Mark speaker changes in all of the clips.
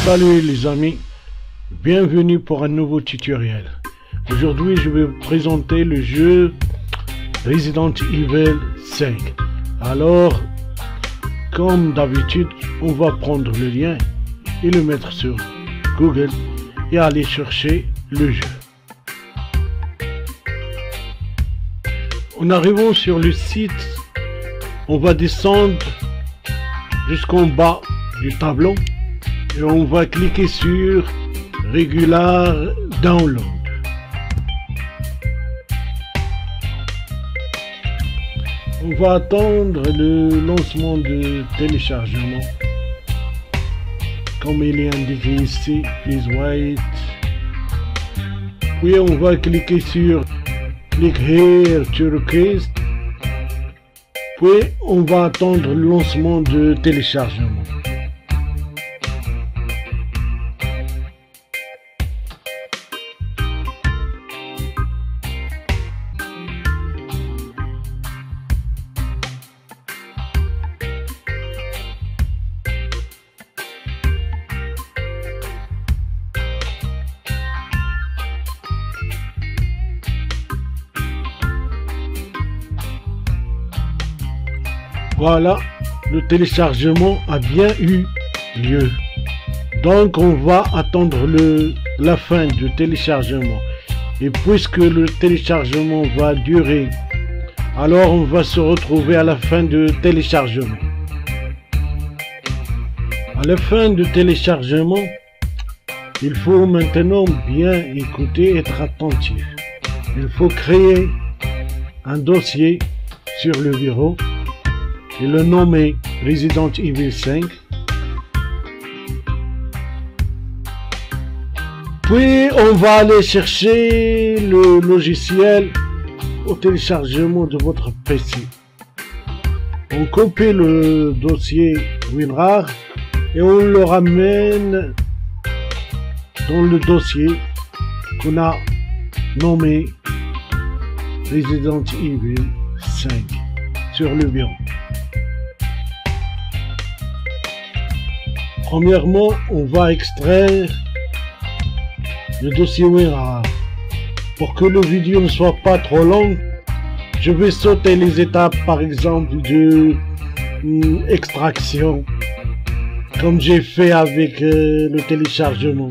Speaker 1: Salut les amis, bienvenue pour un nouveau tutoriel. Aujourd'hui je vais vous présenter le jeu Resident Evil 5. Alors, comme d'habitude, on va prendre le lien et le mettre sur Google et aller chercher le jeu. En arrivant sur le site, on va descendre jusqu'en bas du tableau et on va cliquer sur Regular Download. On va attendre le lancement de téléchargement. Comme il est indiqué ici, please wait. Puis on va cliquer sur Click here to request. Puis on va attendre le lancement de téléchargement. Voilà, le téléchargement a bien eu lieu. Donc on va attendre la fin du téléchargement. Et puisque le téléchargement va durer, alors on va se retrouver à la fin du téléchargement. À la fin du téléchargement, il faut maintenant bien écouter, être attentif. Il faut créer un dossier sur le bureau et le nommer Resident Evil 5. Puis on va aller chercher le logiciel au téléchargement de votre PC. On copie le dossier WinRAR et on le ramène dans le dossier qu'on a nommé Resident Evil 5 sur le bureau. Premièrement, on va extraire le dossier WinRAR. Pour que la vidéo ne soit pas trop longue, je vais sauter les étapes, par exemple, de extraction, comme j'ai fait avec le téléchargement.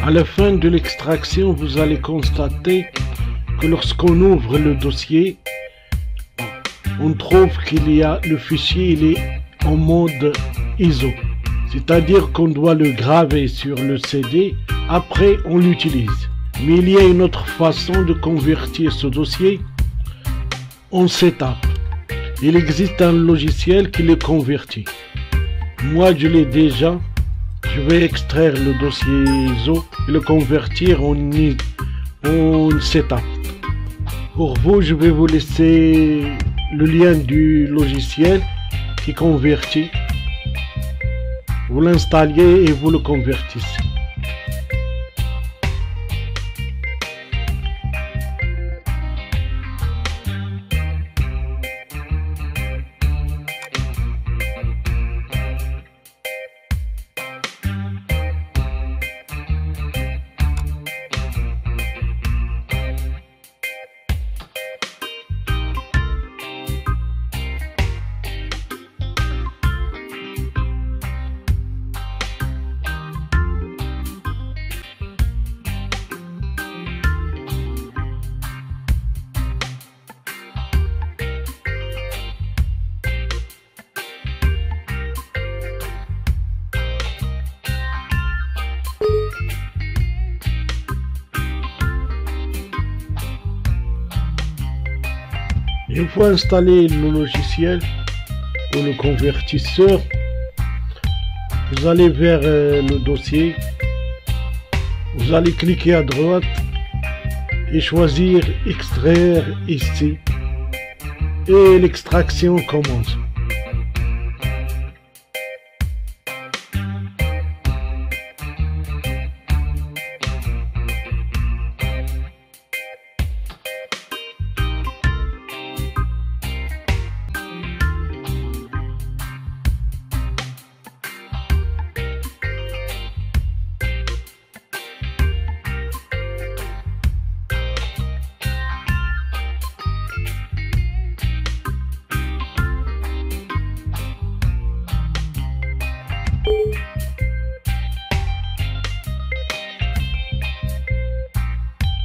Speaker 1: À la fin de l'extraction, vous allez constater que lorsqu'on ouvre le dossier, on trouve qu'il y a le fichier, il est en mode ISO. C'est-à-dire qu'on doit le graver sur le CD, après on l'utilise. Mais il y a une autre façon de convertir ce dossier en setup. Il existe un logiciel qui le convertit. Moi je l'ai déjà. Je vais extraire le dossier ISO et le convertir en setup. Pour vous, je vais vous laisser le lien du logiciel qui convertit. Vous l'installez et vous le convertissez. Une fois installé le logiciel ou le convertisseur, vous allez vers le dossier, vous allez cliquer à droite et choisir extraire ici et l'extraction commence.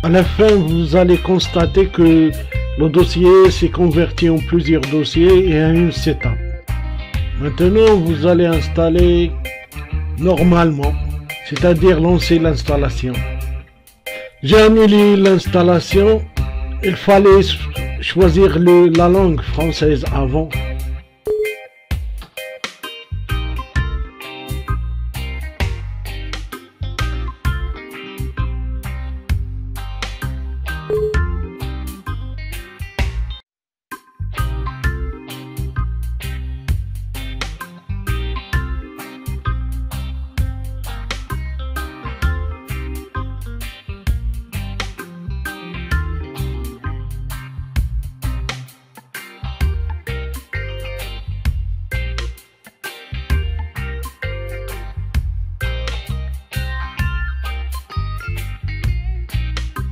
Speaker 1: À la fin, vous allez constater que le dossier s'est converti en plusieurs dossiers et en une setup. Maintenant, vous allez installer normalement, c'est-à-dire lancer l'installation. J'ai annulé l'installation. Il fallait choisir la langue française avant.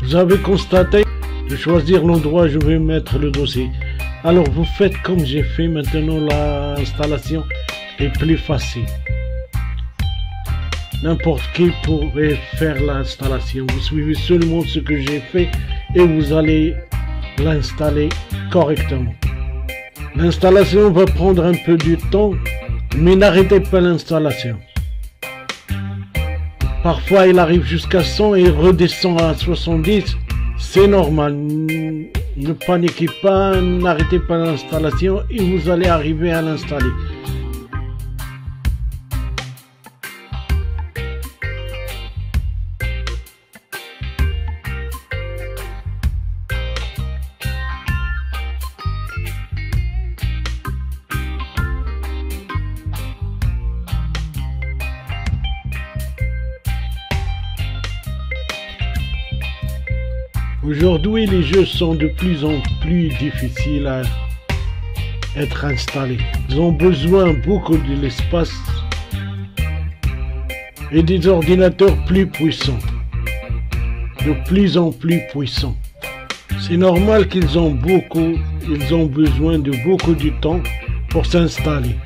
Speaker 1: Vous avez constaté de choisir l'endroit où je vais mettre le dossier. Alors vous faites comme j'ai fait. Maintenant l'installation est plus facile. N'importe qui pourrait faire l'installation. Vous suivez seulement ce que j'ai fait et vous allez l'installer correctement. L'installation va prendre un peu du temps, mais n'arrêtez pas l'installation. Parfois, il arrive jusqu'à 100 et redescend à 70. C'est normal. Ne paniquez pas, n'arrêtez pas l'installation et vous allez arriver à l'installer. Aujourd'hui, les jeux sont de plus en plus difficiles à être installés. Ils ont besoin beaucoup de l'espace et des ordinateurs plus puissants, de plus en plus puissants. C'est normal qu'ils ont besoin de beaucoup de temps pour s'installer.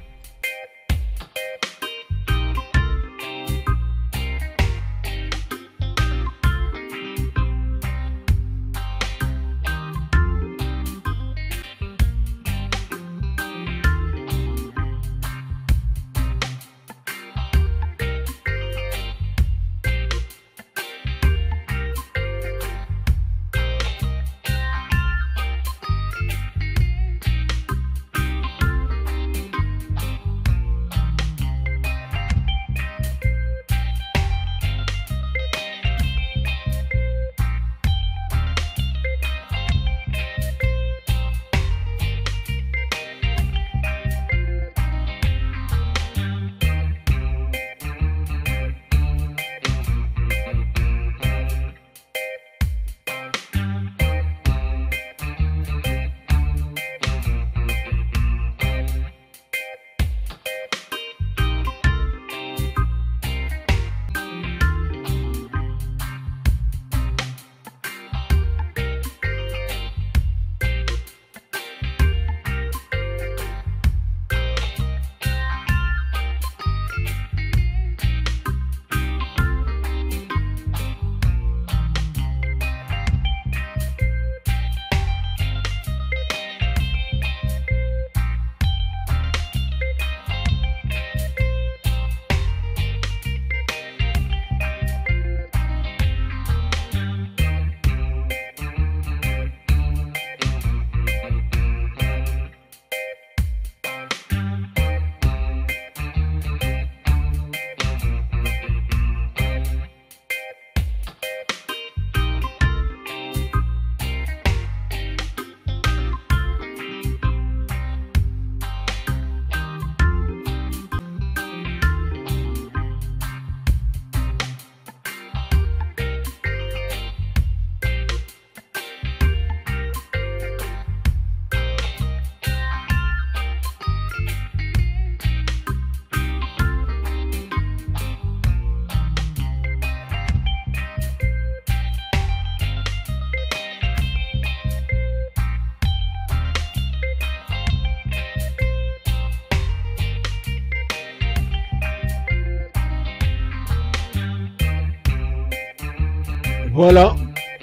Speaker 1: Voilà,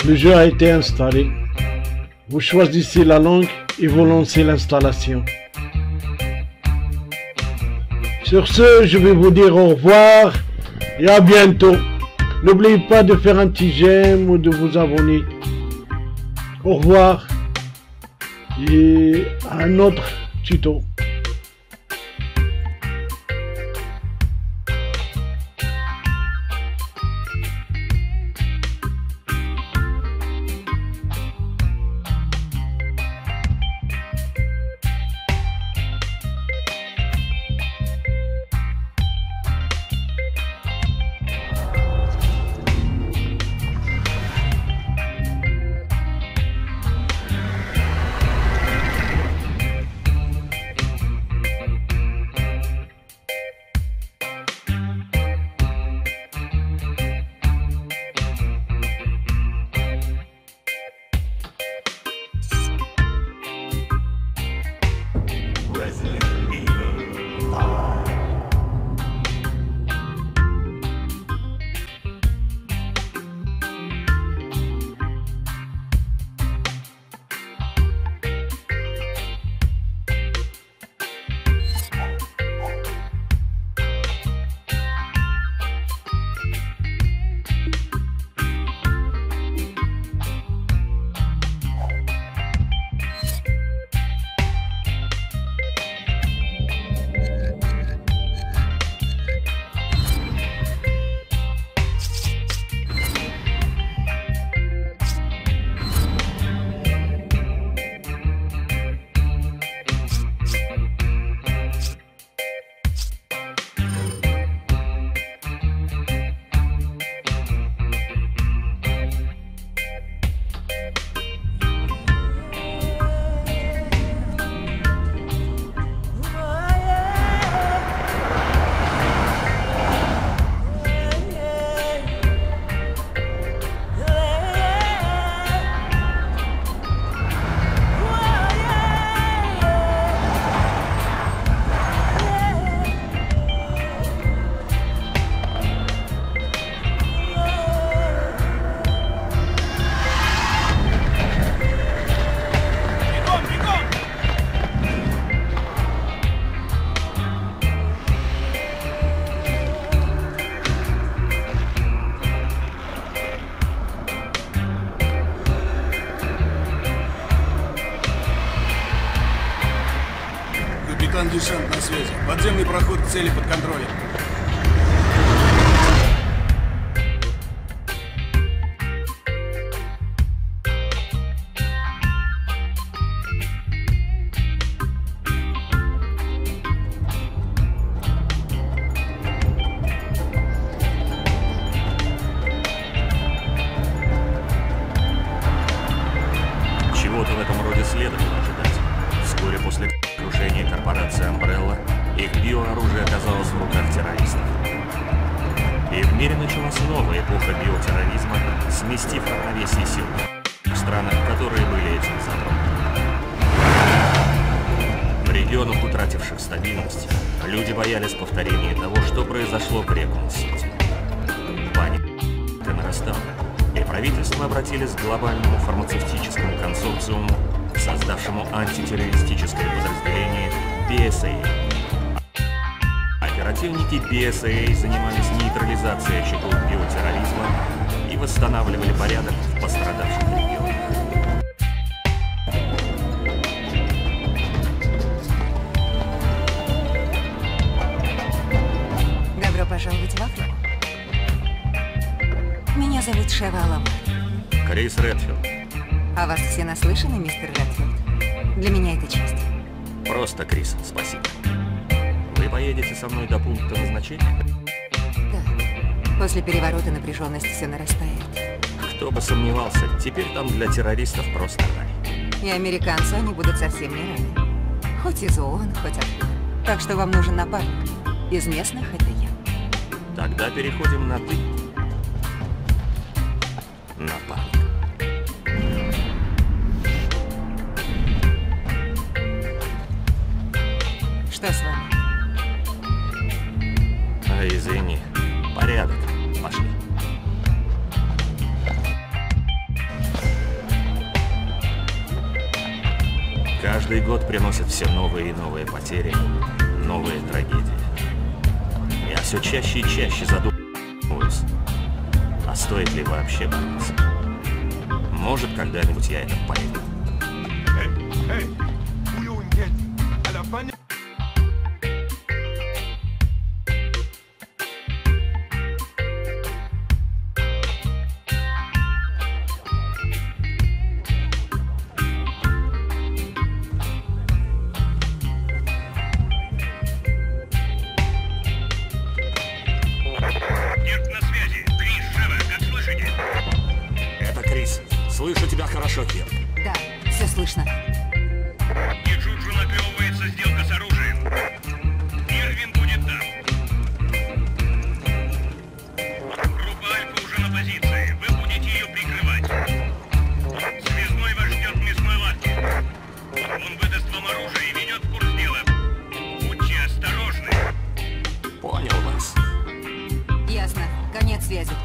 Speaker 1: le jeu a été installé. Vous choisissez la langue et vous lancez l'installation. Sur ce, je vais vous dire au revoir et à bientôt. N'oubliez pas de faire un petit j'aime ou de vous abonner. Au revoir et à un autre tuto.
Speaker 2: Десант на связи. Подземный проход к цели под контролем.
Speaker 3: Чего-то в этом роде следовало ожидать. Вскоре после крушения корпорации Umbrella их биооружие оказалось в руках террористов. И в мире началась новая эпоха биотерроризма, сместив равновесие сил в странах, которые были этим затронуты. В регионах, утративших стабильность, люди боялись повторения того, что произошло в Рекон-Сити. Паника нарастала, и правительства обратились к глобальному фармацевтическому консорциуму, создавшему антитеррористическое подразделение PSA. Оперативники PSA занимались нейтрализацией очагов биотерроризма и восстанавливали порядок в пострадавших регионах.
Speaker 4: Добро пожаловать в Африку. Меня зовут Шева Аламар.
Speaker 3: Крис Редфилд.
Speaker 4: О вас все наслышаны, мистер Редфилд? Для меня это честь.
Speaker 3: Просто Крис, спасибо. Вы поедете со мной до пункта назначения?
Speaker 4: Да. После переворота напряженность все нарастает.
Speaker 3: Кто бы сомневался, теперь там для террористов просто рай.
Speaker 4: И американцу они будут совсем не рады. Хоть из ООН, хоть откуда. Так что вам нужен напарник. Из местных это я.
Speaker 3: Тогда переходим на «ты». Напарник.
Speaker 4: Что с вами?
Speaker 3: Извини. Порядок. Пошли. Каждый год приносит все новые и новые потери, новые трагедии. Я все чаще и чаще задумываюсь, а стоит ли вообще бороться? Может, когда-нибудь я это пойму. Слышу тебя хорошо, Кирк.
Speaker 4: Да, все слышно.
Speaker 5: Джуджу наклевывается сделка с оружием. Ирвин будет там. Группа Альфа уже на позиции. Вы будете ее прикрывать. Связной вас ждет в мясной лавке. Он выдаст вам оружие и ведет в курс дела. Будьте осторожны.
Speaker 3: Понял вас.
Speaker 4: Ясно. Конец связи.